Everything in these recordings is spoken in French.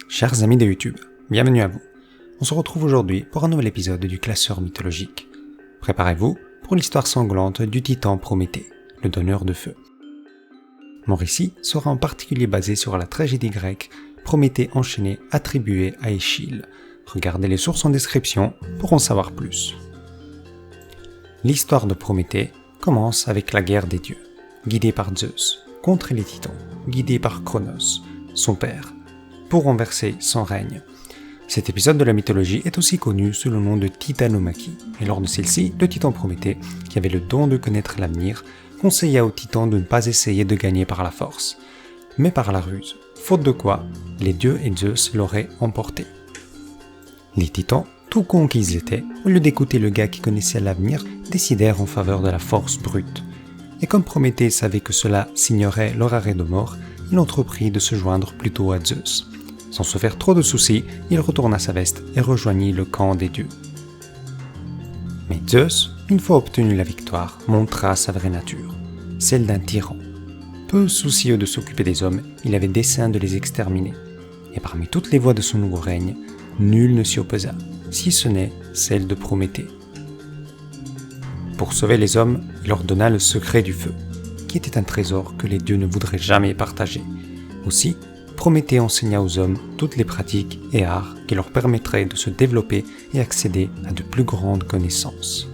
Chers amis de YouTube, bienvenue à vous. On se retrouve aujourd'hui pour un nouvel épisode du classeur mythologique. Préparez-vous pour l'histoire sanglante du titan Prométhée, le donneur de feu. Mon récit sera en particulier basé sur la tragédie grecque Prométhée enchaîné attribuée à Échille. Regardez les sources en description pour en savoir plus. L'histoire de Prométhée commence avec la guerre des dieux, guidée par Zeus, contre les titans, guidée par Cronos, son père, pour renverser son règne. Cet épisode de la mythologie est aussi connu sous le nom de Titanomachie, et lors de celle-ci, le titan Prométhée, qui avait le don de connaître l'avenir, conseilla aux titans de ne pas essayer de gagner par la force, mais par la ruse, faute de quoi les dieux et Zeus l'auraient emporté. Les titans, tout cons qu'ils étaient, au lieu d'écouter le gars qui connaissait l'avenir, décidèrent en faveur de la force brute. Et comme Prométhée savait que cela signerait leur arrêt de mort, il entreprit de se joindre plutôt à Zeus. Sans se faire trop de soucis, il retourna sa veste et rejoignit le camp des dieux. Mais Zeus, une fois obtenu la victoire, montra sa vraie nature, celle d'un tyran. Peu soucieux de s'occuper des hommes, il avait dessein de les exterminer. Et parmi toutes les voies de son nouveau règne, nul ne s'y opposa, si ce n'est celle de Prométhée. Pour sauver les hommes, il leur donna le secret du feu, qui était un trésor que les dieux ne voudraient jamais partager. Aussi, Prométhée enseigna aux hommes toutes les pratiques et arts qui leur permettraient de se développer et accéder à de plus grandes connaissances.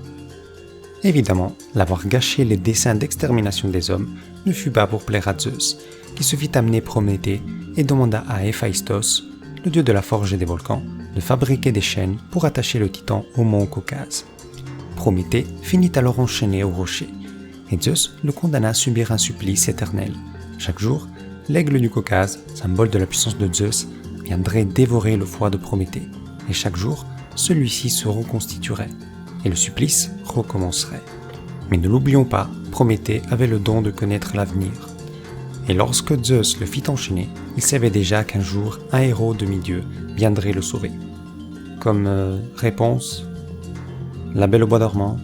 Évidemment, l'avoir gâché les desseins d'extermination des hommes ne fut pas pour plaire à Zeus, qui se fit amener Prométhée et demanda à Héphaïstos, le dieu de la forge et des volcans, de fabriquer des chaînes pour attacher le titan au mont Caucase. Prométhée finit alors enchaîné au rocher, et Zeus le condamna à subir un supplice éternel. Chaque jour, l'aigle du Caucase, symbole de la puissance de Zeus, viendrait dévorer le foie de Prométhée, et chaque jour, celui-ci se reconstituerait, et le supplice recommencerait. Mais ne l'oublions pas, Prométhée avait le don de connaître l'avenir. Et lorsque Zeus le fit enchaîner, il savait déjà qu'un jour, un héros demi-dieu viendrait le sauver. Comme réponse, la Belle au bois dormant,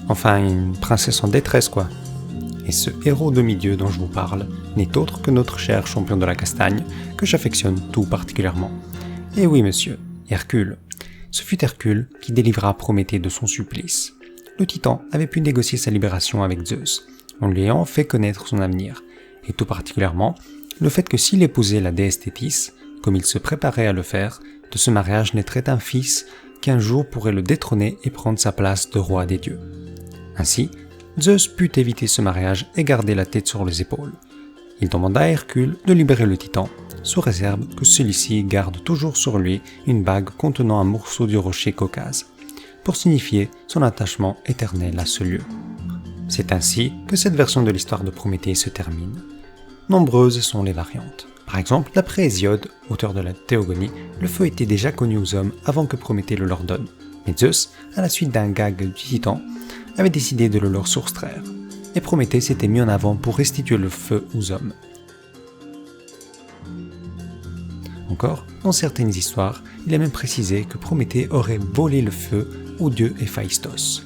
enfin une princesse en détresse quoi. Et ce héros demi-dieu dont je vous parle n'est autre que notre cher champion de la castagne, que j'affectionne tout particulièrement. Et oui monsieur, Hercule. Ce fut Hercule qui délivra Prométhée de son supplice. Le titan avait pu négocier sa libération avec Zeus, en lui ayant fait connaître son avenir, et tout particulièrement le fait que s'il épousait la déesse Thétis, comme il se préparait à le faire, de ce mariage naîtrait un fils qui un jour pourrait le détrôner et prendre sa place de roi des dieux. Ainsi, Zeus put éviter ce mariage et garder la tête sur les épaules. Il demanda à Hercule de libérer le titan, sous réserve que celui-ci garde toujours sur lui une bague contenant un morceau du rocher Caucase, pour signifier son attachement éternel à ce lieu. C'est ainsi que cette version de l'histoire de Prométhée se termine. Nombreuses sont les variantes. Par exemple, d'après Hésiode, auteur de la Théogonie, le feu était déjà connu aux hommes avant que Prométhée le leur donne. Mais Zeus, à la suite d'un gag du titan, avait décidé de le leur soustraire. Et Prométhée s'était mis en avant pour restituer le feu aux hommes. Encore, dans certaines histoires, il est même précisé que Prométhée aurait volé le feu au dieu Héphaïstos.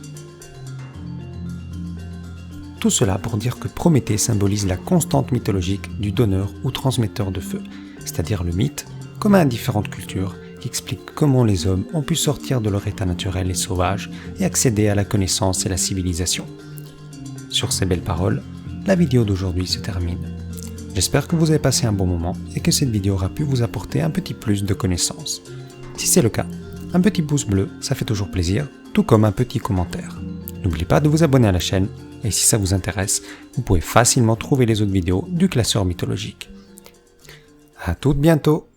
Tout cela pour dire que Prométhée symbolise la constante mythologique du donneur ou transmetteur de feu, c'est-à-dire le mythe, commun à différentes cultures, qui explique comment les hommes ont pu sortir de leur état naturel et sauvage et accéder à la connaissance et la civilisation. Sur ces belles paroles, la vidéo d'aujourd'hui se termine. J'espère que vous avez passé un bon moment et que cette vidéo aura pu vous apporter un petit plus de connaissances. Si c'est le cas, un petit pouce bleu, ça fait toujours plaisir, tout comme un petit commentaire. N'oubliez pas de vous abonner à la chaîne, et si ça vous intéresse, vous pouvez facilement trouver les autres vidéos du classeur mythologique. À tout bientôt!